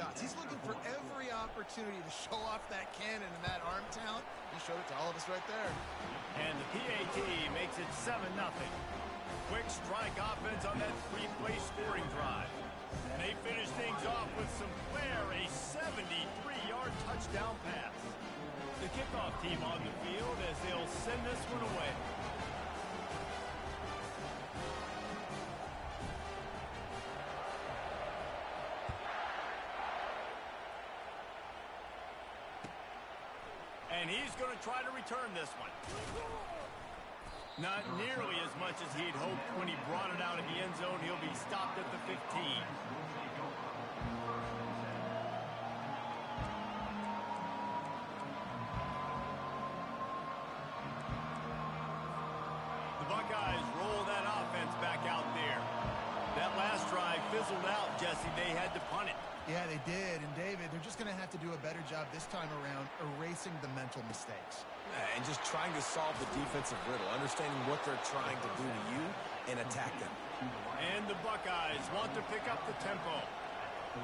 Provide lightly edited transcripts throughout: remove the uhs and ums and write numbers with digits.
shots. He's looking for every opportunity to show off that cannon and that arm talent. He showed it to all of us right there. And the PAT makes it 7-0. Quick strike offense on that three-play scoring drive. And they finish things off with some flair, a 73-yard touchdown pass. The kickoff team on the field as they'll send this one away. And he's going to try to return this one. Not nearly as much as he'd hoped when he brought it out of the end zone. He'll be stopped at the 15. The Buckeyes roll that offense back out there. That last drive fizzled out, Jesse. They had to punt it. Yeah, they did. And, David, they're just going to have to do a better job this time around erasing the mental mistakes. And just trying to solve the defensive riddle, understanding what they're trying to do to you and attack them. And the Buckeyes want to pick up the tempo.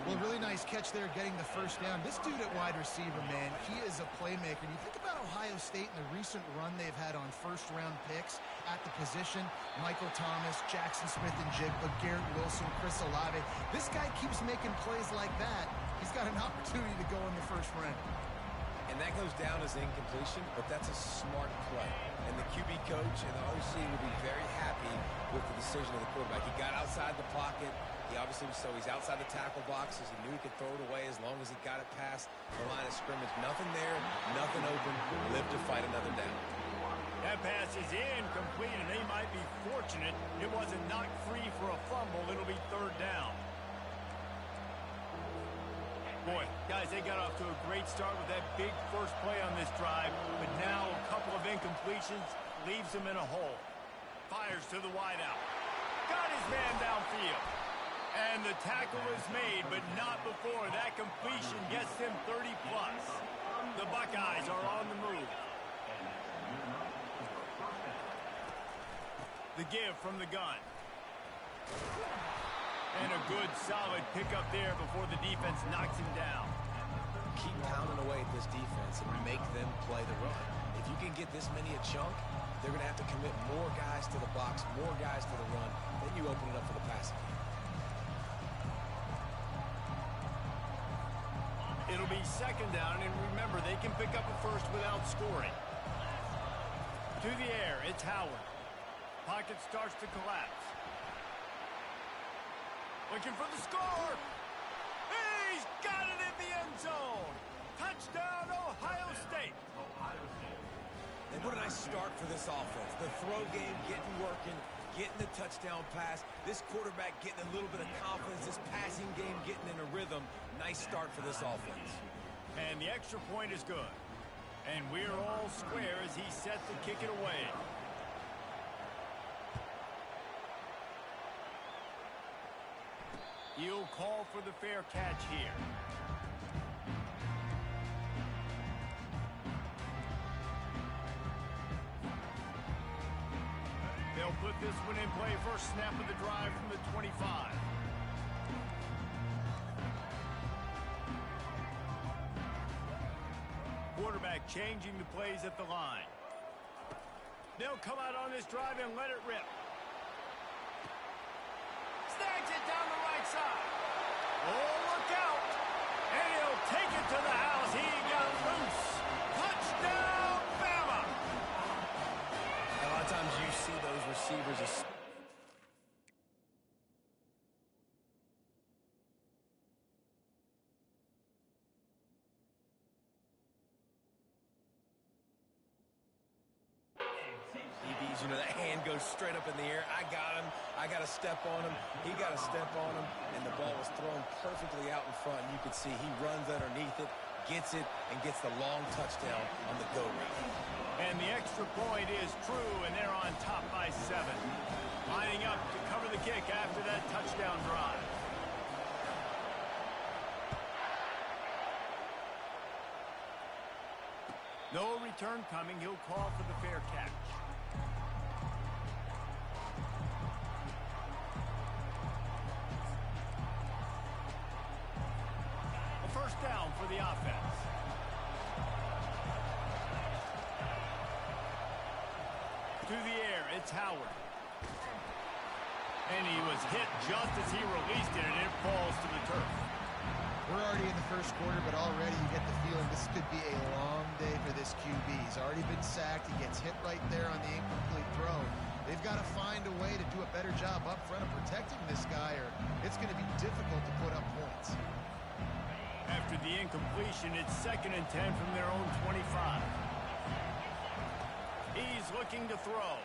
Well, really nice catch there getting the first down. This dude at wide receiver, man, he is a playmaker. And you think about Ohio State and the recent run they've had on first-round picks at the position. Michael Thomas, Jackson Smith-Njigba, Garrett Wilson, Chris Olave. This guy keeps making plays like that. He's got an opportunity to go in the first round. And that goes down as incompletion, but that's a smart play. And the QB coach and the OC will be very happy with the decision of the quarterback. He got outside the pocket. He obviously so he's outside the tackle boxes. He knew he could throw it away as long as he got it past the line of scrimmage. Nothing there, nothing open. Live to fight another down. That pass is incomplete, and they might be fortunate it wasn't knocked free for a fumble. It'll be third down. Boy, guys, they got off to a great start with that big first play on this drive, but now a couple of incompletions leaves them in a hole. Fires to the wideout. Got his man downfield. And the tackle is made, but not before that completion gets them 30-plus. The Buckeyes are on the move. The give from the gun. And a good, solid pickup there before the defense knocks him down. Keep pounding away at this defense and make them play the run. If you can get this many a chunk, they're going to have to commit more guys to the box, more guys to the run. Then you open it up for the passing game. It'll be second down, and remember, they can pick up a first without scoring. To the air, it's Howard. Pocket starts to collapse. Looking for the score. He's got it in the end zone. Touchdown, Ohio State. And what a nice start for this offense. The throw game getting working, getting the touchdown pass. This quarterback getting a little bit of confidence. This passing game getting in a rhythm. Nice start for this offense. And the extra point is good. And we're all square as he's set to kick it away. He'll call for the fair catch here. They'll put this one in play. First snap of the drive from the 25. Quarterback changing the plays at the line. They'll come out on this drive and let it rip. Snags it down the right side. Oh, look out. And he'll take it to the house. He got loose. Touchdown, Bama. A lot of times you see those receivers. DBs, you know, that hand goes straight up in the air. I got him. I got to step on him. He got to step on him. And the ball was thrown perfectly out in front. And you can see he runs underneath it, gets it, and gets the long touchdown on the go route. And the extra point is true, and they're on top by 7. Lining up to cover the kick after that touchdown drive. No return coming. He'll call for the fair catch. down for the offense. To the air, it's Howard. And he was hit just as he released it, and it falls to the turf. We're already in the first quarter, but already you get the feeling this could be a long day for this QB. He's already been sacked. He gets hit right there on the incomplete throw. They've got to find a way to do a better job up front of protecting this guy, or it's going to be difficult to put up points. After the incompletion, it's 2nd and 10 from their own 25. He's looking to throw.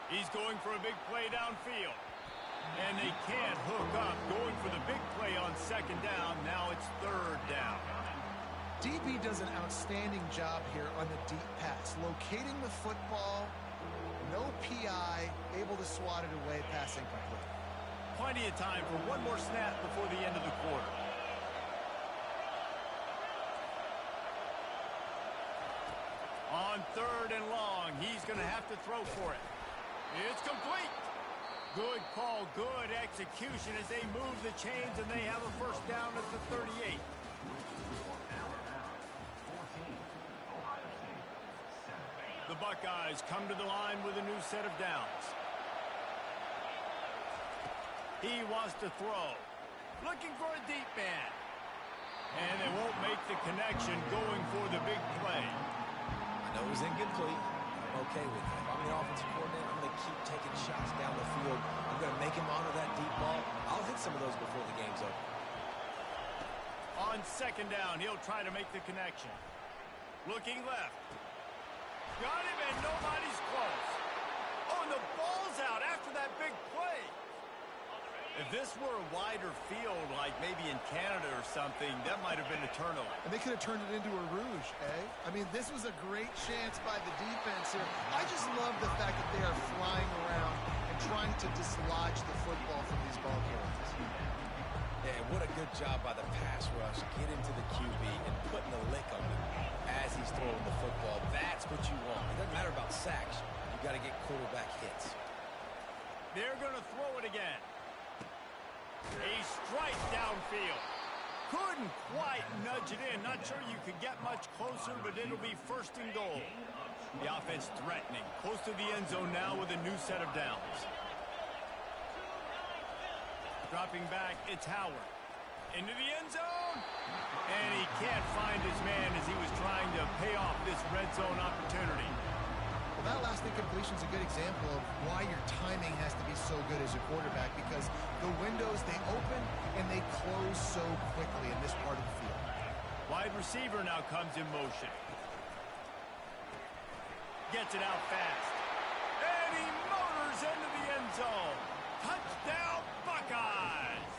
He's going for a big play downfield. And they can't hook up, going for the big play on 2nd down. Now it's 3rd down. DB does an outstanding job here on the deep pass, locating the football, no PI, able to swat it away, pass incomplete. Plenty of time for one more snap before the end of the quarter. On 3rd and long, he's going to have to throw for it. It's complete. Good call, good execution as they move the chains, and they have a 1st down at the 38. The Buckeyes come to the line with a new set of downs. He wants to throw. Looking for a deep man. And they won't make the connection, going for the big play. I know it was incomplete. I'm okay with it. If I'm the offensive coordinator, I'm going to keep taking shots down the field. I'm going to make him honor that deep ball. I'll hit some of those before the game's over. On 2nd down, he'll try to make the connection. Looking left. Got him, and nobody's close. Oh, and the ball's out after that big play. If this were a wider field, like maybe in Canada or something, that might have been a turnover. And they could have turned it into a rouge, eh? I mean, this was a great chance by the defense here. I just love the fact that they are flying around and trying to dislodge the football from these ball carriers. Yeah, what a good job by the pass rush. Get into the QB and putting the lick on him as he's throwing the football. That's what you want. It doesn't matter about sacks. You got to get quarterback hits. They're going to throw it again. A strike downfield. Couldn't quite nudge it in. Not sure you could get much closer, but it'll be 1st and goal. The offense threatening. Close to the end zone now with a new set of downs. Dropping back, it's Howard. Into the end zone. And he can't find his man as he was trying to pay off this red zone opportunity. Well, that last incompletion is a good example of why your timing has to be so good as a quarterback, because the windows, they open and they close so quickly in this part of the field. Wide receiver now comes in motion. Gets it out fast. And he motors into the end zone. Touchdown, Buckeyes!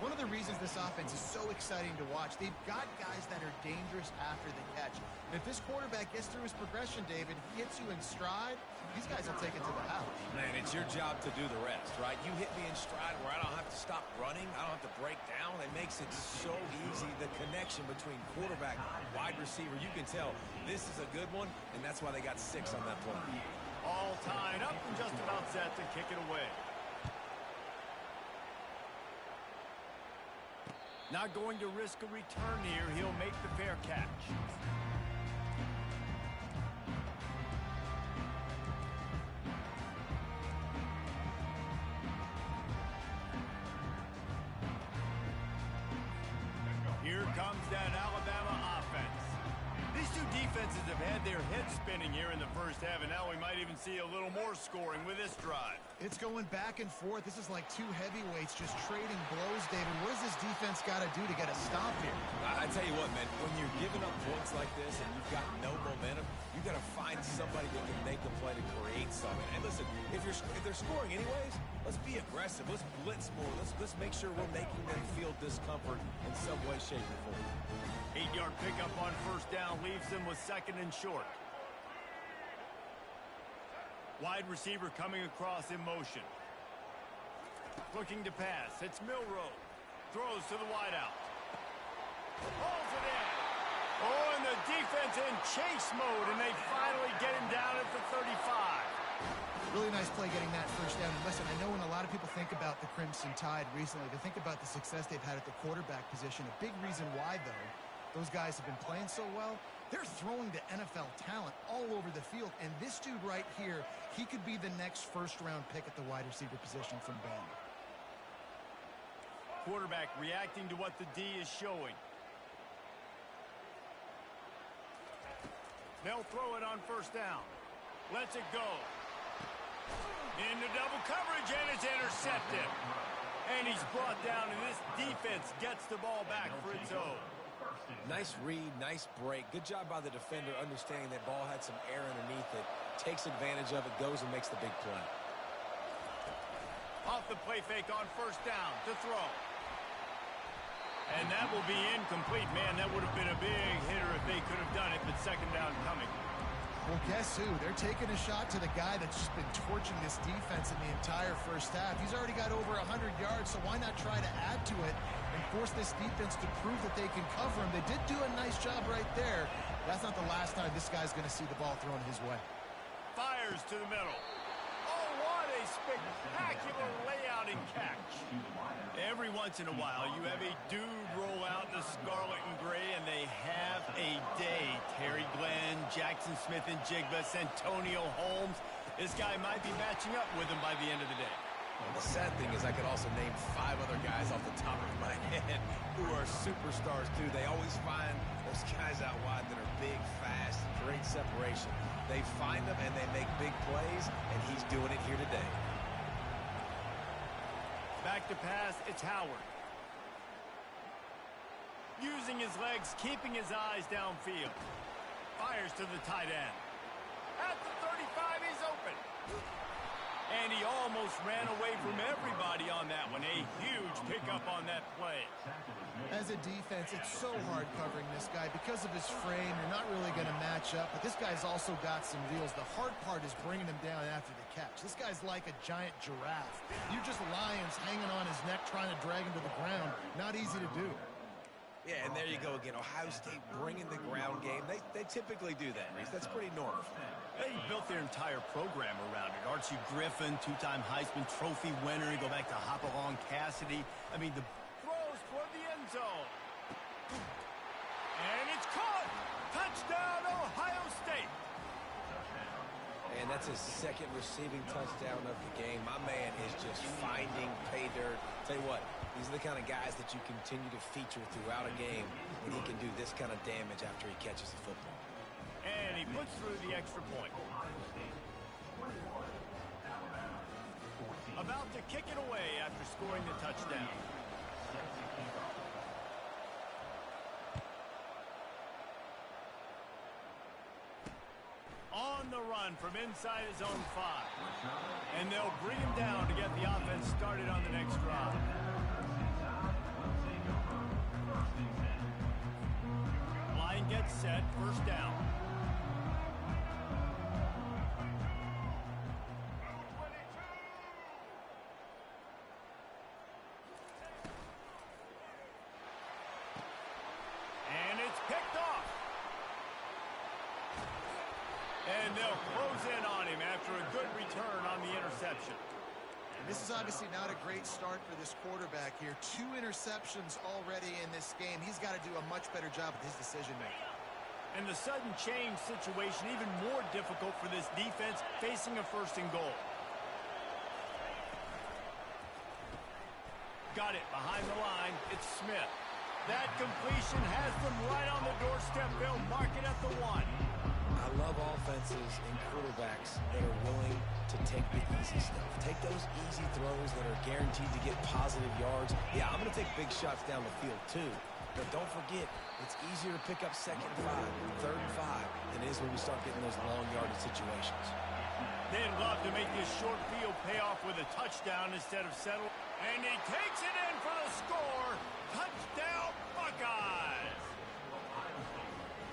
One of the reasons this offense is so exciting to watch, they've got guys that are dangerous after the catch. And if this quarterback gets through his progression, David, he hits you in stride, these guys will take it to the house. Man, it's your job to do the rest, right? You hit me in stride where I don't have to stop running. I don't have to break down. It makes it so easy. The connection between quarterback and wide receiver, you can tell this is a good one, and that's why they got 6 on that play. All tied up and just about set to kick it away. Not going to risk a return here. He'll make the fair catch. Here comes that Alabama offense. These two defenses have had their heads spinning here in the first half, and now we might even see a little more scoring with this drive. It's going back and forth. This is like two heavyweights just trading blows, David. What does this defense got to do to get a stop here? I tell you what, man, when you're giving up points like this and you've got no momentum, you got to find somebody that can make a play to create something. And listen, if they're scoring anyways, let's be aggressive. Let's blitz more. Let's make sure we're making them feel discomfort in some way, shape, or form. 8-yard pickup on 1st down leaves them with 2nd and short. Wide receiver coming across in motion. Looking to pass. It's Milroe. Throws to the wideout. Pulls it in. Oh, and the defense in chase mode, and they finally get him down at the 35. Really nice play getting that first down. And listen, I know when a lot of people think about the Crimson Tide recently, they think about the success they've had at the quarterback position. A big reason why, though, those guys have been playing so well, they're throwing to NFL talent all over the field. And this dude right here, he could be the next first-round pick at the wide receiver position from Bama. Quarterback reacting to what the D is showing. They'll throw it on first down. Lets it go. Into double coverage, and it's intercepted. And he's brought down, and this defense gets the ball back for its own. Nice read, nice break. Good job by the defender understanding that ball had some air underneath it. Takes advantage of it, goes and makes the big play. Off the play fake on first down to throw. And that will be incomplete. Man, that would have been a big hitter if they could have done it, but second down coming. Well, guess who? They're taking a shot to the guy that's just been torching this defense in the entire first half. He's already got over 100 yards, so why not try to add to it and force this defense to prove that they can cover him? They did do a nice job right there. That's not the last time this guy's going to see the ball thrown his way. Fires to the middle. Oh, what a spectacular layout and catch. Every once in a while, you have a dude roll out the scarlet and gray, and they have a day. Terry Glenn, Jackson Smith-Njigba, Santonio Holmes. This guy might be matching up with him by the end of the day. Well, the sad thing is I could also name 5 other guys off the top of my head who are superstars, too. They always find those guys out wide that are big, fast, great separation. They find them, and they make big plays, and he's doing it here today. Back to pass, it's Howard. Using his legs, keeping his eyes downfield. Fires to the tight end. At the 35, he's open. And he almost ran away from everybody on that one. A huge pickup on that play. As a defense, it's so hard covering this guy. Because of his frame, you're not really going to match up. But this guy's also got some wheels. The hard part is bringing him down after the catch. This guy's like a giant giraffe. You're just lions hanging on his neck trying to drag him to the ground. Not easy to do. Yeah, and there you go again. Ohio State bringing the ground game. They typically do that, Reese. That's pretty normal. They built their entire program around it. Archie Griffin, 2-time Heisman Trophy winner. You go back to Hopalong Cassidy. I mean, the throws toward the end zone. And it's caught. Touchdown, Ohio State. And that's his second receiving touchdown of the game. My man is just finding pay dirt. Tell you what, these are the kind of guys that you continue to feature throughout a game when he can do this kind of damage after he catches the football. And he puts through the extra point. About to kick it away after scoring the touchdown. On the run from inside his own 5. And they'll bring him down to get the offense started on the next drive. Line gets set, first down. And it's picked off. And they'll close in on him after a good return on the interception. This is obviously not a great start for this quarterback here. 2 interceptions already in this game. He's got to do a much better job with his decision-making. And the sudden change situation even more difficult for this defense facing a first and goal. Got it behind the line. It's Smith. That completion has them right on the doorstep. They'll mark it at the 1. I love offenses and quarterbacks that are willing to take the easy stuff. Take those easy throws that are guaranteed to get positive yards. Yeah, I'm going to take big shots down the field too. But don't forget, it's easier to pick up 2nd and 5, 3rd and 5 than it is when we start getting those long yardage situations. They'd love to make this short field pay off with a touchdown instead of settle. And he takes it in for the score. Touchdown, Buckeyes!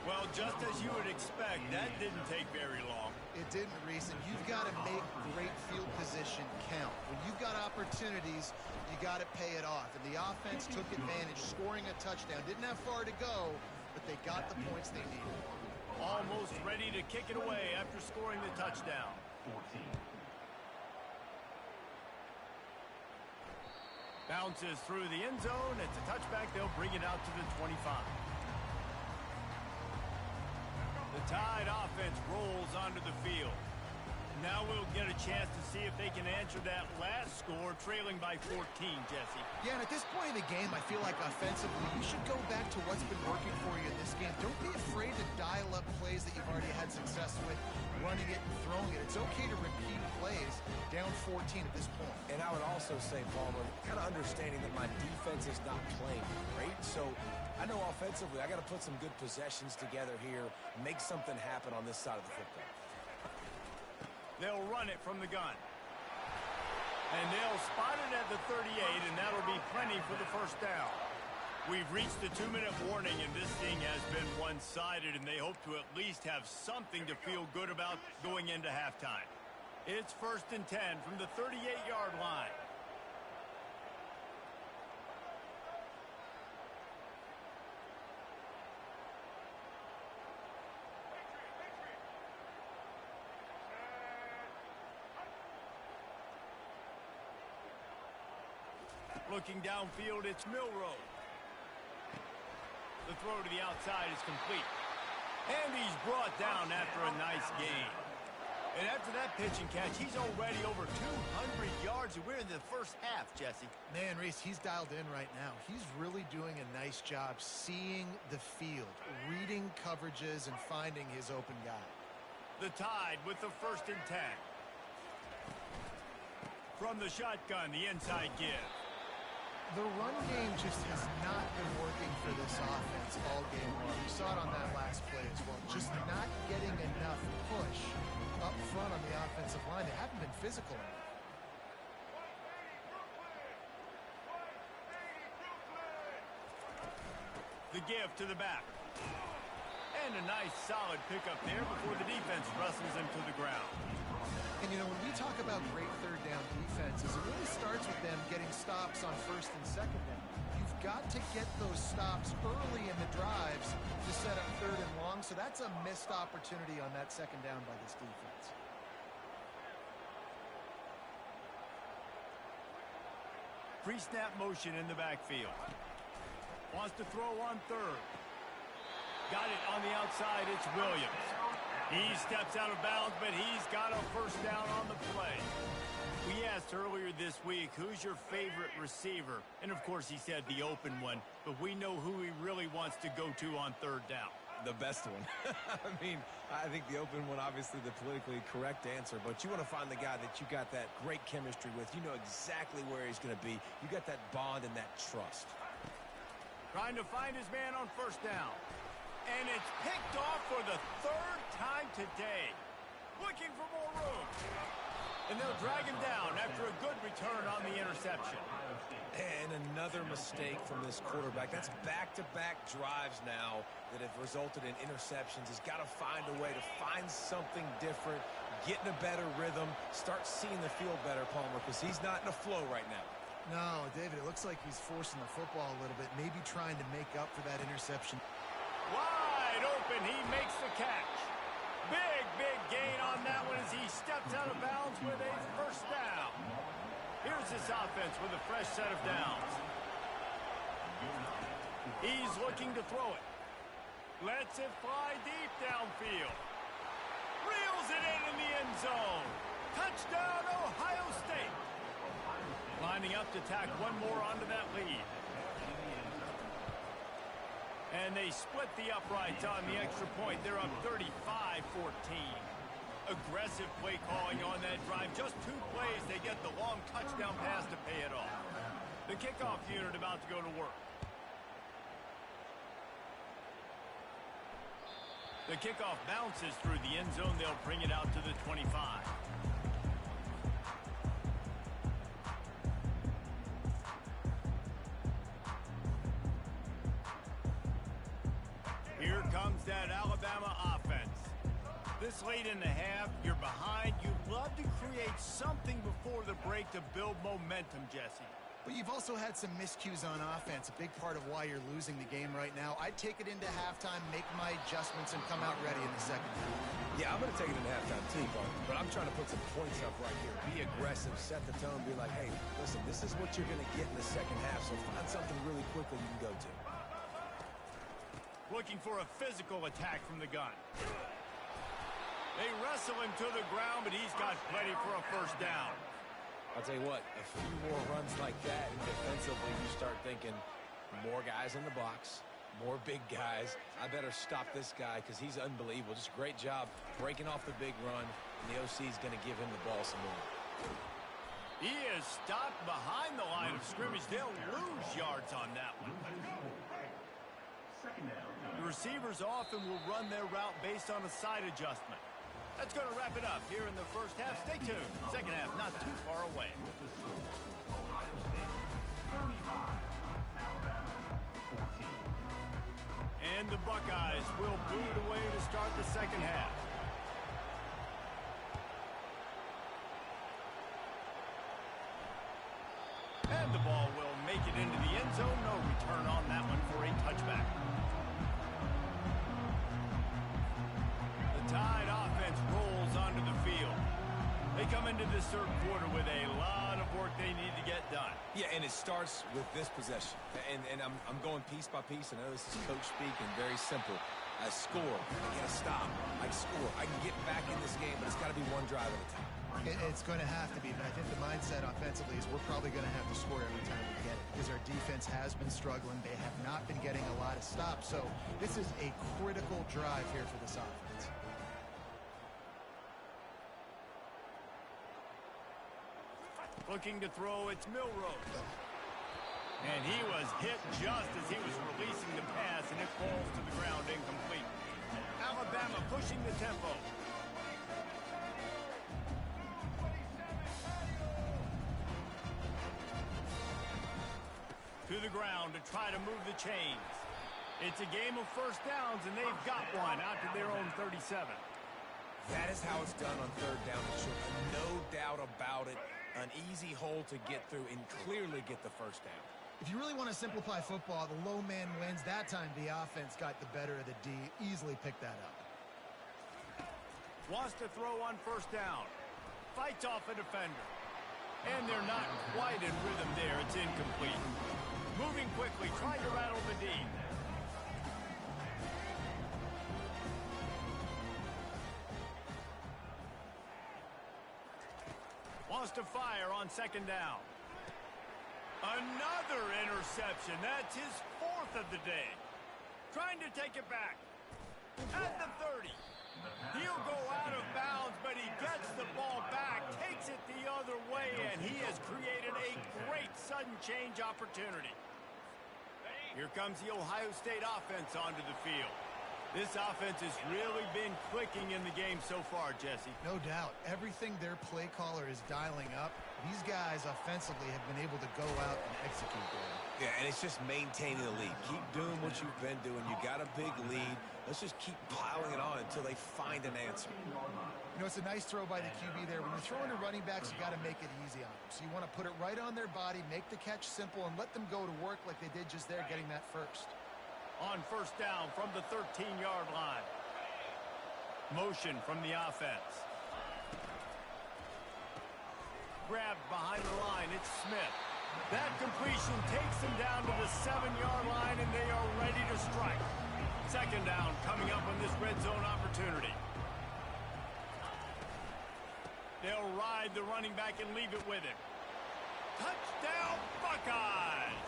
Well, just as you would expect, that didn't take very long. It didn't, Reese, and you've got to make great field position count. When you've got opportunities, you got to pay it off. And the offense took advantage, scoring a touchdown. Didn't have far to go, but they got the points they needed. Almost ready to kick it away after scoring the touchdown. Bounces through the end zone. It's a touchback. They'll bring it out to the 25. The Tide offense rolls onto the field. Now we'll get a chance to see if they can answer that last score, trailing by 14, Jesse. Yeah, and at this point in the game, I feel like offensively, you should go back to what's been working for you in this game. Don't be afraid to dial up plays that you've already had success with, running it and throwing it. It's okay to repeat plays down 14 at this point. And I would also say, Palmer, kind of understanding that my defense is not playing great, so I know offensively I got to put some good possessions together here, make something happen on this side of the football. They'll run it from the gun. And they'll spot it at the 38, and that'll be plenty for the first down. We've reached the 2-minute warning, and this thing has been one-sided, and they hope to at least have something to feel good about going into halftime. It's 1st and 10 from the 38-yard line. Looking downfield, it's Milrow. The throw to the outside is complete. And he's brought down after a nice gain. And after that pitch and catch, he's already over 200 yards, and we're in the first half, Jesse. Man, Reese, he's dialed in right now. He's really doing a nice job seeing the field, reading coverages, and finding his open guy. The Tide with the 1st and 10. From the shotgun, the inside give. The run game just has not been working for this offense all game long. We saw it on that last play as well. Just not getting enough push up front on the offensive line. They haven't been physical enough. The give to the back. And a nice solid pickup there before the defense wrestles him to the ground. And, you know, when we talk about great third down defenses, it really starts with them getting stops on 1st and 2nd down. You've got to get those stops early in the drives to set up 3rd and long, so that's a missed opportunity on that 2nd down by this defense. Pre-snap motion in the backfield. Wants to throw on 3rd. Got it on the outside, it's Williams. He steps out of bounds, but he's got a 1st down on the play. We asked earlier this week, who's your favorite receiver? And, of course, he said the open one, but we know who he really wants to go to on 3rd down. The best one. I mean, I think the open one, obviously the politically correct answer, but you want to find the guy that you got that great chemistry with. You know exactly where he's going to be. You got that bond and that trust. Trying to find his man on 1st down. And it's picked off for the 3rd time today. Looking for more room. And they'll drag him down after a good return on the interception. And another mistake from this quarterback. That's back-to-back drives now that have resulted in interceptions. He's got to find a way to find something different, get in a better rhythm, start seeing the field better, Palmer, because he's not in a flow right now. No, David, it looks like he's forcing the football a little bit, maybe trying to make up for that interception. Wide open, he makes the catch. Big gain on that one as he steps out of bounds with a 1st down. Here's this offense with a fresh set of downs. He's looking to throw it. Lets it fly deep downfield. Reels it in the end zone. Touchdown, Ohio State. Lining up to tack one more onto that lead. And they split the uprights on the extra point. They're up 35-14. Aggressive play calling on that drive. Just 2 plays, they get the long touchdown pass to pay it off. The kickoff unit about to go to work. The kickoff bounces through the end zone. They'll bring it out to the 25. Here comes that Alabama offense. This late in the half, you're behind. You'd love to create something before the break to build momentum, Jesse. But you've also had some miscues on offense, a big part of why you're losing the game right now. I'd take it into halftime, make my adjustments, and come out ready in the second half. Yeah, I'm going to take it into halftime too, but I'm trying to put some points up right here. Be aggressive, set the tone, be like, hey, listen, this is what you're going to get in the second half, so find something really quickly you can go to. Looking for a physical attack from the gun. They wrestle him to the ground, but he's got plenty for a first down. I'll tell you what, a few more runs like that, and defensively you start thinking more guys in the box, more big guys. I better stop this guy because he's unbelievable. Just a great job breaking off the big run, and the OC is going to give him the ball some more. He is stopped behind the line of scrimmage. They'll lose yards on that one. The receivers often will run their route based on a side adjustment. That's going to wrap it up here in the first half. Stay tuned. Second half not too far away. And the Buckeyes will boot it away to start the second half. And the ball will make it into the end zone. No return on that one for a touchback. The Tide offense rolls onto the field. They come into this third quarter with a lot of work they need to get done. Yeah, and it starts with this possession. And I'm going piece by piece. I know this is coach speak and very simple. I score. I get a stop. I score. I can get back in this game, but it's got to be one drive at a time. It's going to have to be, but I think the mindset offensively is we're probably going to have to score every time we get it because our defense has been struggling. They have not been getting a lot of stops, so this is a critical drive here for this offense. Looking to throw, it's Milrose. And he was hit just as he was releasing the pass, and it falls to the ground incomplete. Alabama pushing the tempo. To the ground to try to move the chains. It's a game of first downs, and they've got one out to their own 37. That is how it's done on third down and short. No doubt about it. An easy hole to get through and clearly get the first down. If you really want to simplify football, the low man wins. That time the offense got the better of the D. Easily picked that up. Wants to throw on first down. Fights off a defender. And they're not quite in rhythm there. It's incomplete. Moving quickly, trying to rattle the D. Wants to fire on second down. Another interception. That's his fourth of the day. Trying to take it back. At the 30. He'll go out of bounds, but he gets the ball back, takes it the other way, and he has created a great sudden change opportunity. Here comes the Ohio State offense onto the field. This offense has really been clicking in the game so far, Jesse. No doubt. Everything their play caller is dialing up, these guys offensively have been able to go out and execute there. Yeah, and it's just maintaining the lead. Keep doing what you've been doing. You got a big lead. Let's just keep piling it on until they find an answer. You know, it's a nice throw by the QB there. When you're throwing to running backs, you got to make it easy on them. So you want to put it right on their body, make the catch simple, and let them go to work like they did just there, getting that first. On first down from the 13-yard line. Motion from the offense. Grabbed behind the line. It's Smith. That completion takes them down to the 7-yard line, and they are ready to strike. Second down coming up on this red zone opportunity. They'll ride the running back and leave it with him. Touchdown, Buckeyes!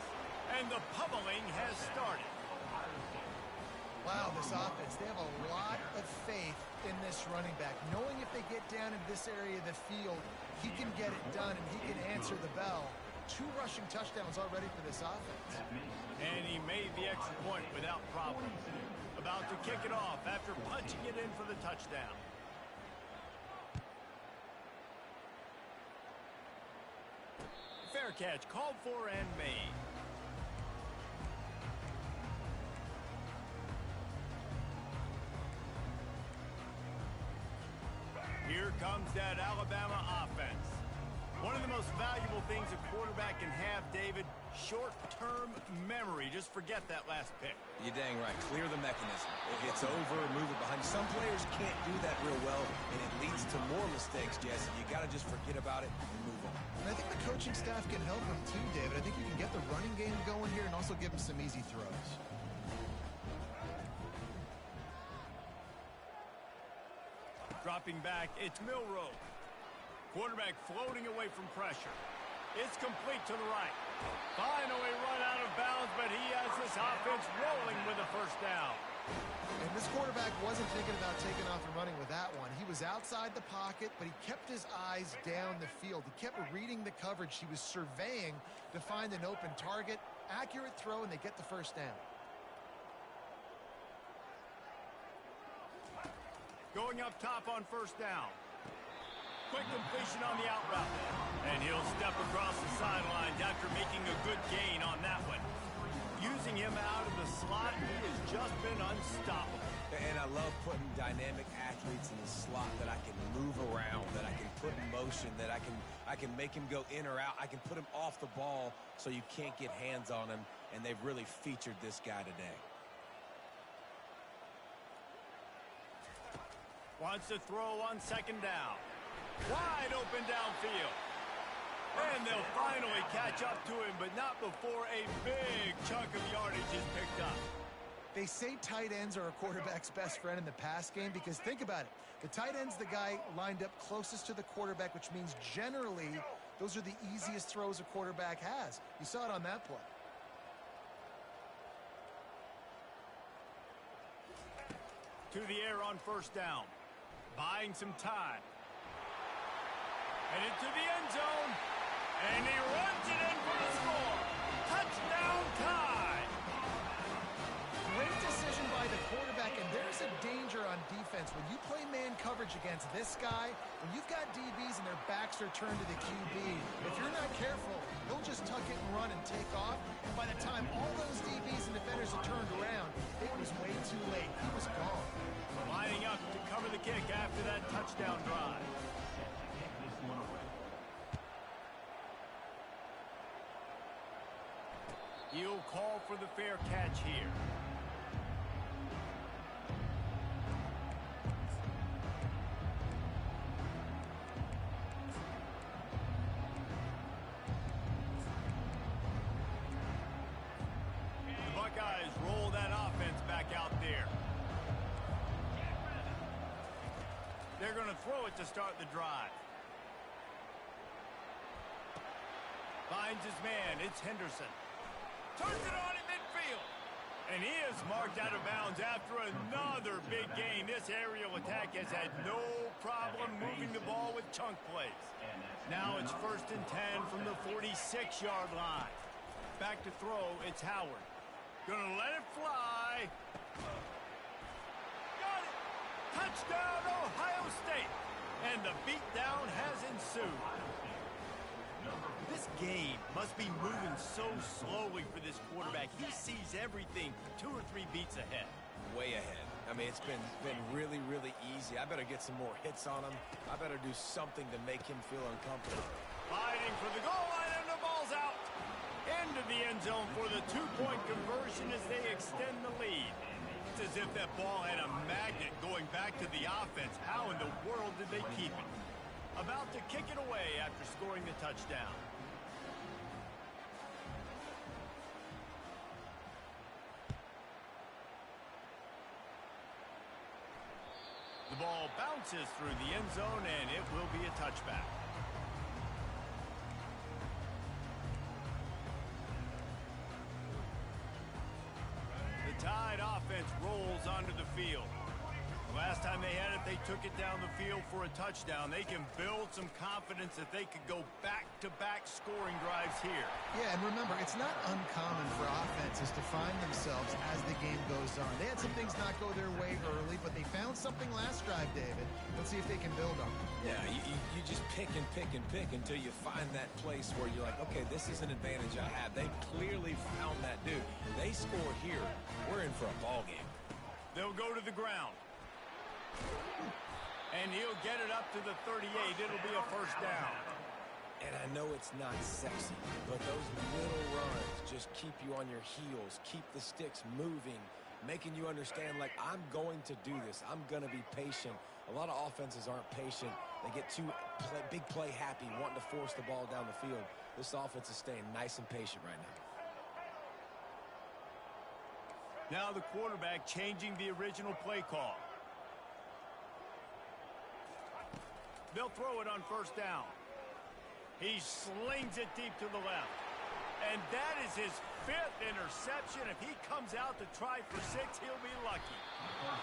And the pummeling has started. Wow, this offense, they have a lot of faith in this running back, knowing if they get down in this area of the field, he can get it done and he can answer the bell. 2 rushing touchdowns already for this offense. And he made the extra point without problem. About to kick it off after punching it in for the touchdown. Fair catch called for and made. Here comes that Alabama offense. One of the most valuable things a quarterback can have, David, short-term memory. Just forget that last pick. You're dang right. Clear the mechanism. It's over, move it behind you. Some players can't do that real well, and it leads to more mistakes, Jesse. You got to just forget about it and move on. And I think the coaching staff can help him too, David. I think you can get the running game going here and also give him some easy throws. Dropping back, it's Milroe. Quarterback floating away from pressure. It's complete to the right. Finally run out of bounds, but he has this offense rolling with a first down. And this quarterback wasn't thinking about taking off and running with that one. He was outside the pocket, but he kept his eyes down the field. He kept reading the coverage. He was surveying to find an open target. Accurate throw, and they get the first down. Going up top on first down. Quick completion on the out route. And he'll step across the sidelines after making a good gain on that one. Using him out of the slot, he has just been unstoppable. And I love putting dynamic athletes in the slot that I can move around, that I can put in motion, that I can make him go in or out. I can put him off the ball so you can't get hands on him, and they've really featured this guy today. Wants to throw on second down. Wide open downfield. And they'll finally catch up to him, but not before a big chunk of yardage is picked up. They say tight ends are a quarterback's best friend in the pass game because think about it. The tight end's the guy lined up closest to the quarterback, which means generally those are the easiest throws a quarterback has. You saw it on that play. To the air on first down. Buying some time. And into the end zone. And he runs it in for the score. Touchdown tie. Great decision by the quarterback, and there's a danger on defense. When you play man coverage against this guy, when you've got DBs and their backs are turned to the QB, if you're not careful, he'll just tuck it and run and take off. And by the time all those DBs and defenders are turned around, it was way too late. He was gone. Lining up to cover the kick after that touchdown drive. He'll call for the fair catch here. The Buckeyes roll that offense back out there. They're going to throw it to start the drive. Finds his man. It's Henderson. Turns it on in midfield. And he is marked out of bounds after another big gain. This aerial attack has had no problem moving the ball with chunk plays. Now it's 1st and 10 from the 46-yard line. Back to throw, it's Howard. Gonna let it fly. Got it. Touchdown, Ohio State. And the beatdown has ensued. This game must be moving so slowly for this quarterback. He sees everything 2 or 3 beats ahead. Way ahead. I mean, it's been really, really easy. I better get some more hits on him. I better do something to make him feel uncomfortable. Fighting for the goal line, and the ball's out. Into the end zone for the 2-point conversion as they extend the lead. It's as if that ball had a magnet going back to the offense. How in the world did they keep it? About to kick it away after scoring the touchdown. The ball bounces through the end zone, and it will be a touchback. The Tide offense rolls onto the field. Last time they had it, they took it down the field for a touchdown. They can build some confidence that they could go back-to-back scoring drives here. Yeah, and remember, it's not uncommon for offenses to find themselves as the game goes on. They had some things not go their way early, but they found something last drive, David. Let's see if they can build on it. Yeah, you just pick and pick and pick until you find that place where you're like, okay, this is an advantage I have. They clearly found that dude. They score here, we're in for a ball game. They'll go to the ground. And he'll get it up to the 38. It'll be a first down. And I know it's not sexy, but those little runs just keep you on your heels, keep the sticks moving, making you understand, like, I'm going to do this. I'm going to be patient. A lot of offenses aren't patient. They get too big play happy, wanting to force the ball down the field. This offense is staying nice and patient right now. Now the quarterback changing the original play call. They'll throw it on first down. He slings it deep to the left. And that is his 5th interception. If he comes out to try for 6, he'll be lucky.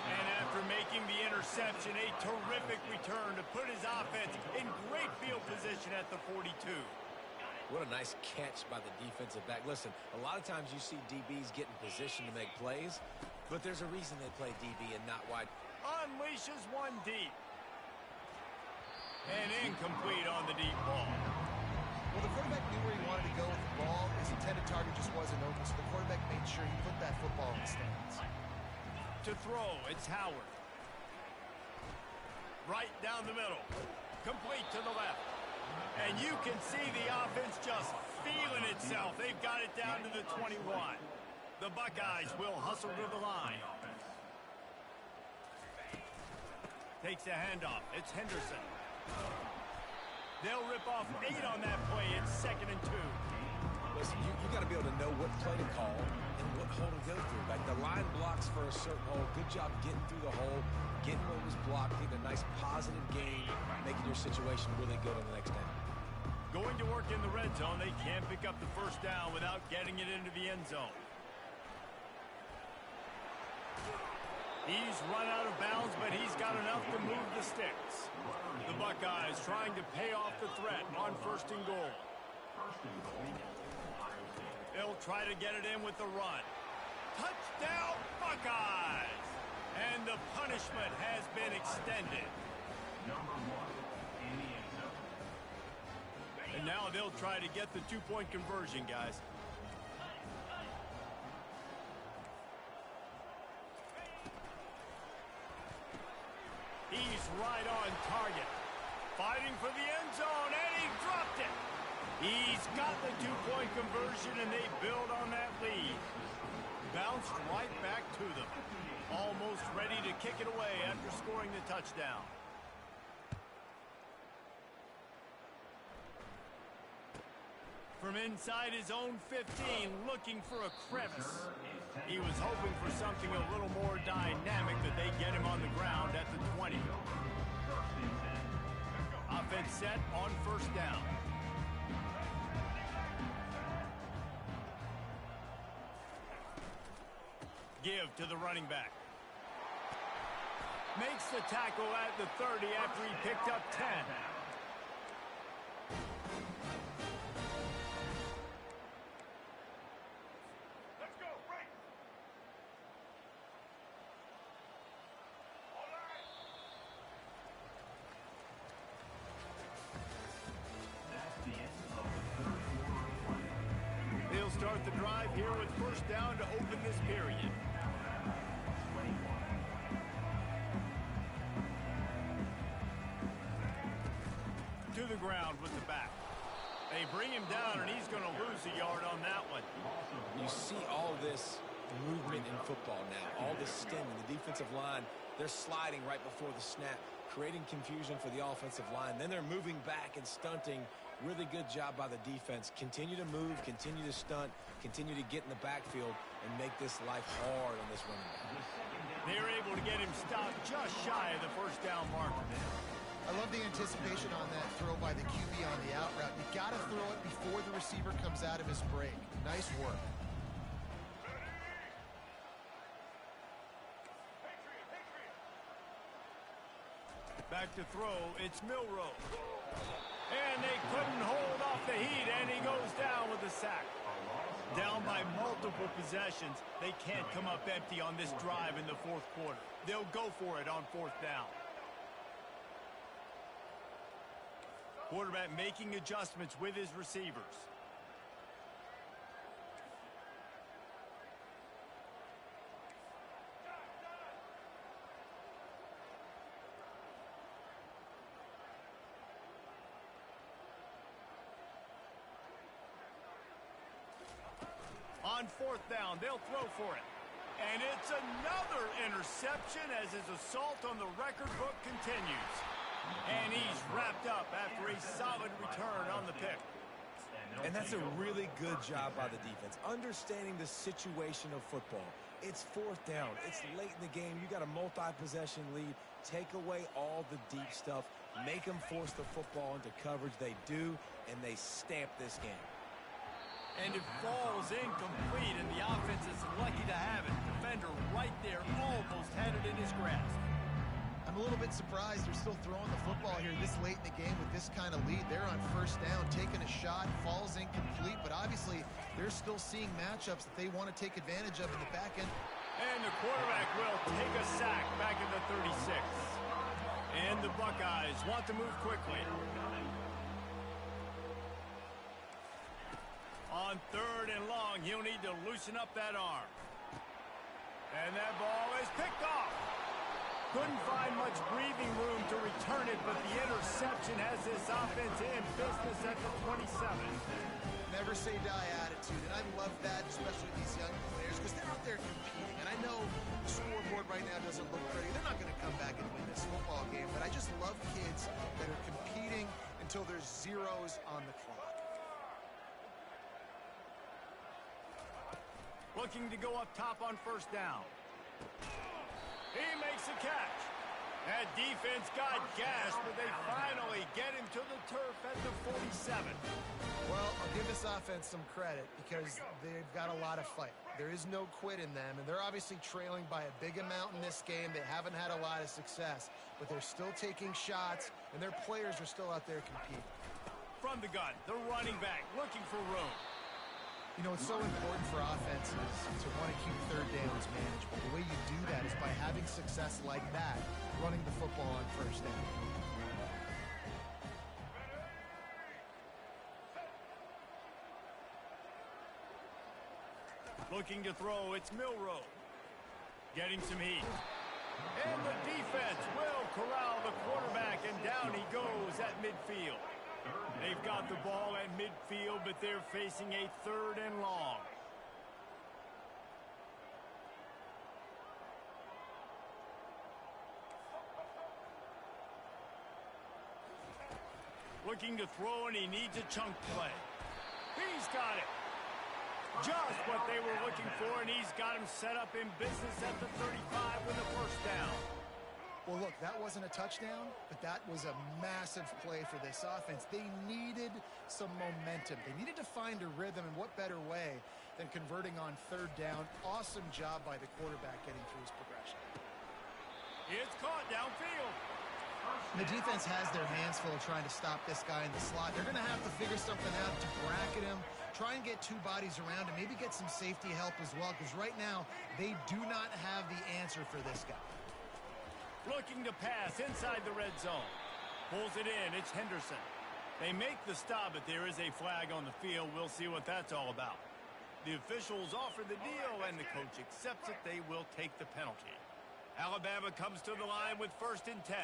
And after making the interception, a terrific return to put his offense in great field position at the 42. What a nice catch by the defensive back. Listen, a lot of times you see DBs get in position to make plays, but there's a reason they play DB and not wide. Unleashes one deep. And incomplete on the deep ball. Well, the quarterback knew where he wanted to go with the ball. His intended target just wasn't open, so the quarterback made sure he put that football in the stands. To throw, it's Howard. Right down the middle. Complete to the left. And you can see the offense just feeling itself. They've got it down to the 21. The Buckeyes will hustle to the line. Takes a handoff. It's Henderson. They'll rip off 8 on that play. It's 2nd and 2. Listen, you got to be able to know what play to call and what hole to go through. Like, the line blocks for a certain hole. Good job getting through the hole, getting what was blocked, getting a nice positive gain, making your situation really good on the next down. Going to work in the red zone. They can't pick up the first down without getting it into the end zone. He's run out of bounds, but he's got enough to move the sticks. The Buckeyes trying to pay off the threat on 1st and goal. They'll try to get it in with the run. Touchdown, Buckeyes! And the punishment has been extended. And now they'll try to get the 2-point conversion, guys. He's right on target. Fighting for the end zone, and he dropped it. He's got the 2-point conversion, and they build on that lead. Bounced right back to them. Almost ready to kick it away after scoring the touchdown. From inside his own 15, looking for a crevice. He was hoping for something a little more dynamic, that they get him on the ground at the 20. Offense set on first down. Give to the running back. Makes the tackle at the 30 after he picked up 10. Start the drive here with first down to open this period. To the ground with the back. They bring him down, and he's going to lose a yard on that one. You see all this movement in football now, all this stemming. The defensive line, they're sliding right before the snap, creating confusion for the offensive line. Then they're moving back and stunting. Really good job by the defense. Continue to move, continue to stunt, continue to get in the backfield, and make this life hard on this running back. They're able to get him stopped just shy of the first down marker. I love the anticipation on that throw by the QB on the out route. You got to throw it before the receiver comes out of his break. Nice work. Back to throw, it's Milroe. And they couldn't hold off the heat, and he goes down with a sack. Down by multiple possessions, they can't come up empty on this drive in the 4th quarter. They'll go for it on 4th down. Quarterback making adjustments with his receivers. On fourth down, they'll throw for it. And it's another interception as his assault on the record book continues. And he's wrapped up after a solid return on the pick. And that's a really good job by the defense, understanding the situation of football. It's fourth down. It's late in the game. You got a multi-possession lead. Take away all the deep stuff. Make them force the football into coverage. They do, and they stamp this game. And it falls incomplete, and the offense is lucky to have it. Defender right there almost had it in his grasp. I'm a little bit surprised they're still throwing the football here this late in the game with this kind of lead. They're on first down, taking a shot, falls incomplete, but obviously they're still seeing matchups that they want to take advantage of in the back end. And the quarterback will take a sack back in the 36. And the Buckeyes want to move quickly. On third and long, he'll need to loosen up that arm. And that ball is picked off. Couldn't find much breathing room to return it, but the interception has this offense in business at the 27. Never say die attitude, and I love that, especially these young players, because they're out there competing. And I know the scoreboard right now doesn't look pretty. They're not going to come back and win this football game, but I just love kids that are competing until there's zeros on the clock. Looking to go up top on first down. He makes a catch. That defense got gassed, but they finally get him to the turf at the 47. Well, I'll give this offense some credit because they've got a lot of fight. There is no quit in them, and they're obviously trailing by a big amount in this game. They haven't had a lot of success, but they're still taking shots, and their players are still out there competing. From the gun, the running back looking for room. You know, it's so important for offenses to want to keep third downs manageable. The way you do that is by having success like that, running the football on first down. Looking to throw, it's Milroe. Getting some heat. And the defense will corral the quarterback, and down he goes at midfield. They've got the ball at midfield, but they're facing a third and long. Looking to throw, and he needs a chunk play. He's got it. Just what they were looking for, and he's got him set up in business at the 35 with a first down. Well, look, that wasn't a touchdown, but that was a massive play for this offense. They needed some momentum. They needed to find a rhythm, and what better way than converting on third down. Awesome job by the quarterback getting through his progression. It's caught downfield. The defense has their hands full trying to stop this guy in the slot. They're going to have to figure something out to bracket him, try and get two bodies around him, maybe get some safety help as well, because right now they do not have the answer for this guy. Looking to pass inside the red zone. Pulls it in. It's Henderson. They make the stop, but there is a flag on the field. We'll see what that's all about. The officials offer the deal, and the coach accepts it. They will take the penalty. Alabama comes to the line with 1st and 10.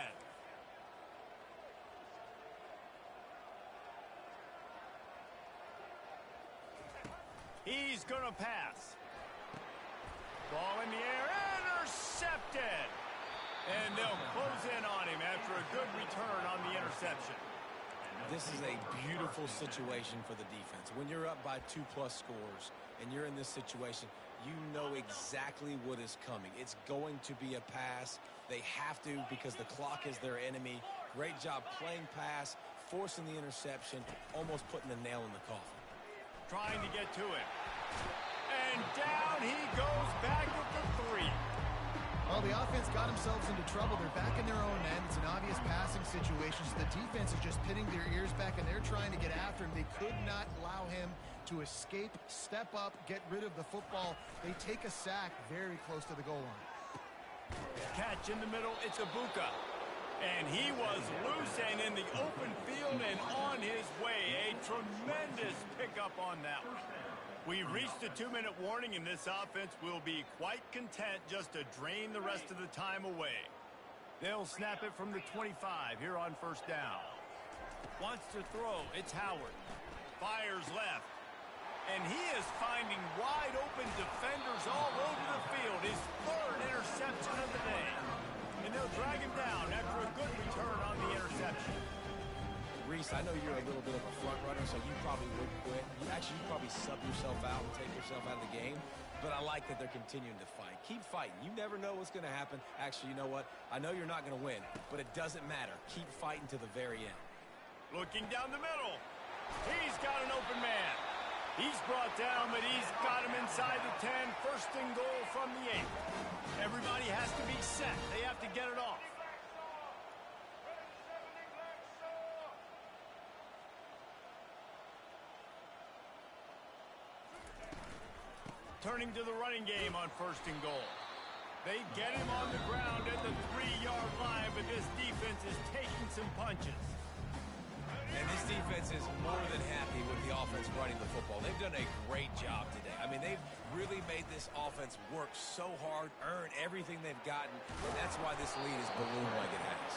He's going to pass. Ball in the air. Intercepted. And they'll close in on him after a good return on the interception. This is a beautiful situation for the defense. When you're up by 2+ scores and you're in this situation, you know exactly what is coming. It's going to be a pass. They have to because the clock is their enemy. Great job playing pass, forcing the interception, almost putting the nail in the coffin. Trying to get to it. And down he goes back at the 3. Well, the offense got themselves into trouble. They're back in their own end. It's an obvious passing situation, so the defense is just pinning their ears back, and they're trying to get after him. They could not allow him to escape, step up, get rid of the football. They take a sack very close to the goal line. Catch in the middle, it's Ibuka. And he was loose and in the open field and on his way. A tremendous pickup on that one. We've reached a 2-minute warning, and this offense will be quite content just to drain the rest of the time away. They'll snap it from the 25 here on 1st down. Wants to throw. It's Howard. Fires left. And he is finding wide-open defenders all over the field. His third interception of the day. And they'll drag him down after a good return on the interception. Reese, I know you're a little bit of a front runner, so you probably would quit. You'd probably sub yourself out and take yourself out of the game. But I like that they're continuing to fight. Keep fighting. You never know what's going to happen. Actually, you know what? I know you're not going to win, but it doesn't matter. Keep fighting to the very end. Looking down the middle. He's got an open man. He's brought down, but he's got him inside the 10. First and goal from the 8. Everybody has to be set. They have to get it off. Turning to the running game on first and goal. They get him on the ground at the 3-yard line, but this defense is taking some punches. And this defense is more than happy with the offense running the football. They've done a great job today. I mean, they've really made this offense work so hard, earn everything they've gotten, and that's why this lead is ballooned like it has.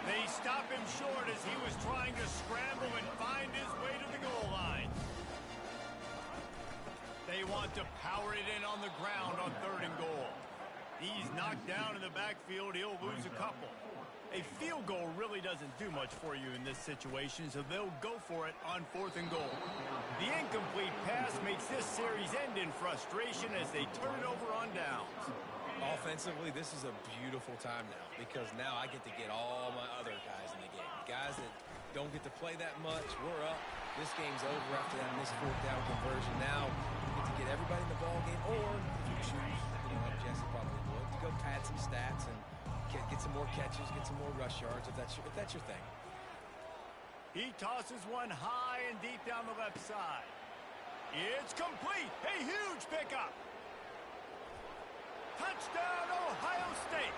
They stop him short as he was trying to scramble and find his way to the goal line. They want to power it in on the ground on third and goal. He's knocked down in the backfield. He'll lose a couple. A field goal really doesn't do much for you in this situation, so they'll go for it on fourth and goal. The incomplete pass makes this series end in frustration as they turn it over on downs. Offensively, this is a beautiful time now because now I get to get all my other guys in the game. Guys that don't get to play that much, we're up. This game's over after that missed fourth down conversion. Now you get to get everybody in the ball game, or if you choose, like Jesse probably would, to go pad some stats and get some more catches, get some more rush yards if that's your thing. He tosses one high and deep down the left side. It's complete. A huge pickup. Touchdown, Ohio State.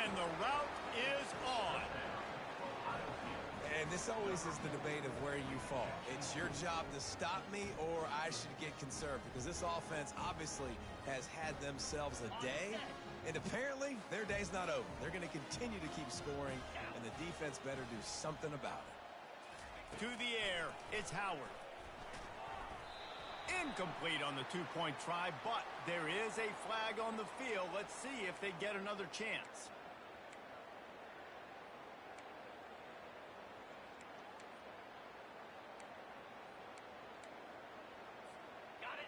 And the route is on. And this always is the debate of where you fall. It's your job to stop me or I should get conserved because this offense obviously has had themselves a day. And apparently, their day's not over. They're going to continue to keep scoring, and the defense better do something about it. To the air, it's Howard. Incomplete on the two-point try, but there is a flag on the field. Let's see if they get another chance.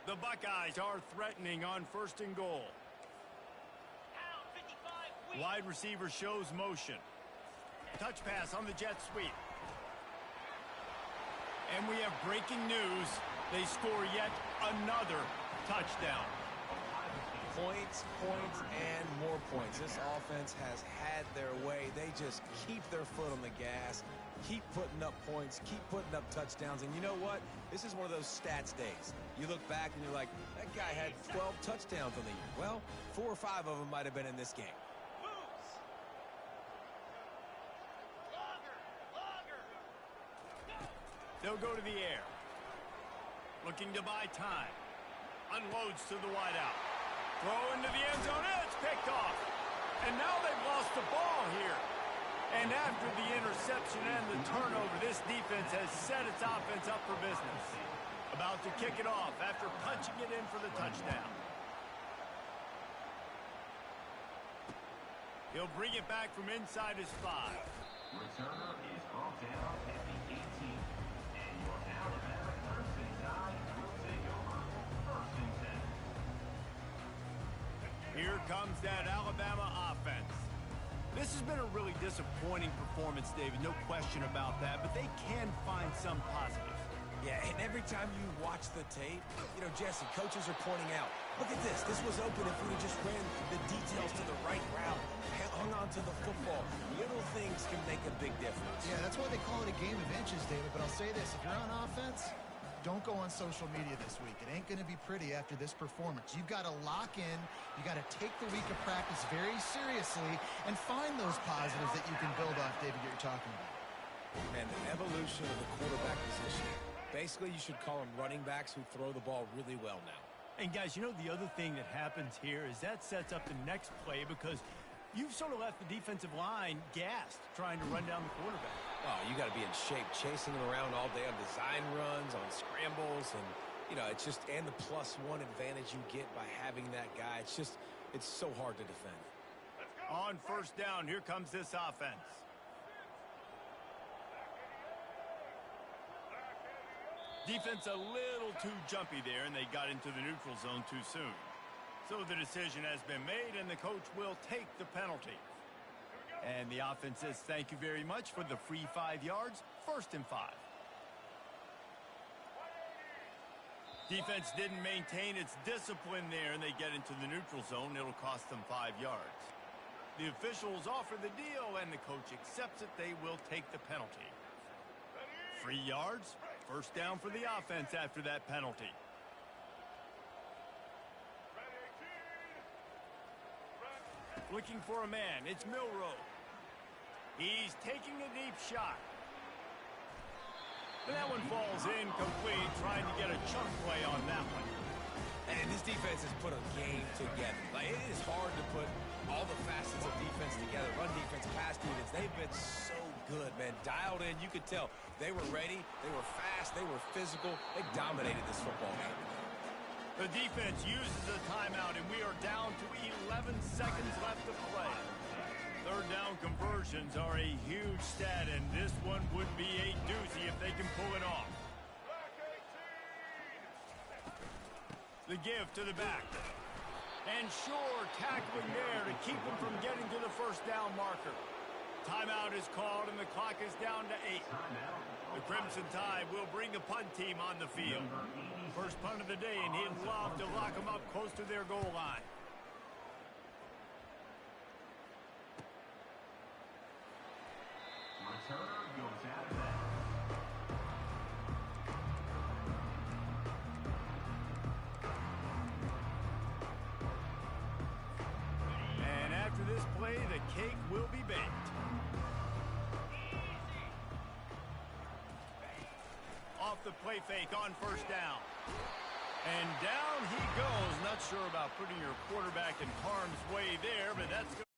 The Buckeyes are threatening on first and goal. Wide receiver shows motion. Touch pass on the jet sweep. And we have breaking news. They score yet another touchdown. Points, and more points. This offense has had their way. They just keep their foot on the gas, keep putting up points, keep putting up touchdowns. And you know what? This is one of those stats days. You look back and you're like, that guy had 12 touchdowns on the year. Well, 4 or 5 of them might have been in this game. They'll go to the air. Looking to buy time. Unloads to the wideout. Throw into the end zone. It's picked off. And now they've lost the ball here. And after the interception and the turnover, this defense has set its offense up for business. About to kick it off after punching it in for the touchdown. He'll bring it back from inside his 5. Returner is brought down at the 18. And your Alabama Crimson Tide will take over first and 10. Here comes that Alabama offense. This has been a really disappointing performance, David. No question about that, but they can find some positive. Yeah, and every time you watch the tape, you know, Jesse, coaches are pointing out, look at this. This was open if we just ran the details to the right route, hung on to the football. Little things can make a big difference. Yeah, that's why they call it a game of inches, David. But I'll say this. If you're on offense, don't go on social media this week. It ain't going to be pretty after this performance. You've got to lock in. You got to take the week of practice very seriously and find those positives that you can build off, David, that you're talking about. And the evolution of the quarterback position. Basically, you should call them running backs who throw the ball really well now. And, guys, you know the other thing that happens here is that sets up the next play because you've sort of left the defensive line gassed trying to run down the quarterback. Oh, you got to be in shape, chasing him around all day on design runs, on scrambles, and You know, it's just, and the +1 advantage you get by having that guy. It's so hard to defend. On first down, here comes this offense. Defense a little too jumpy there, and they got into the neutral zone too soon. So the decision has been made, and the coach will take the penalty. And the offense says thank you very much for the free 5 yards, 1st and 5. Defense didn't maintain its discipline there, and they get into the neutral zone. It'll cost them 5 yards. The officials offer the deal, and the coach accepts it. They will take the penalty. 3 yards, 1st down for the offense after that penalty. Looking for a man. It's Milroe. He's taking a deep shot. And that one falls incomplete, trying to get a chunk play on that one. And this defense has put a game together. Like, it is hard to put all the facets of defense together. Run defense, pass defense. They've been so good, man. Dialed in, you could tell. They were ready. They were fast. They were physical. They dominated this football game. The defense uses a timeout, and we are down to 11 seconds left to play. 3rd down conversions are a huge stat, and this one would be a doozy if they can pull it off. The give to the back. And Shore tackling there to keep him from getting to the 1st down marker. Timeout is called, and the clock is down to 8. The Crimson Tide will bring the punt team on the field. First punt of the day, and he'd love to lock them up close to their goal line. Returner goes out of bounds. And after this play, the cake will be baked. Off the play fake on 1st down. And down he goes. Not sure about putting your quarterback in harm's way there, but that's good.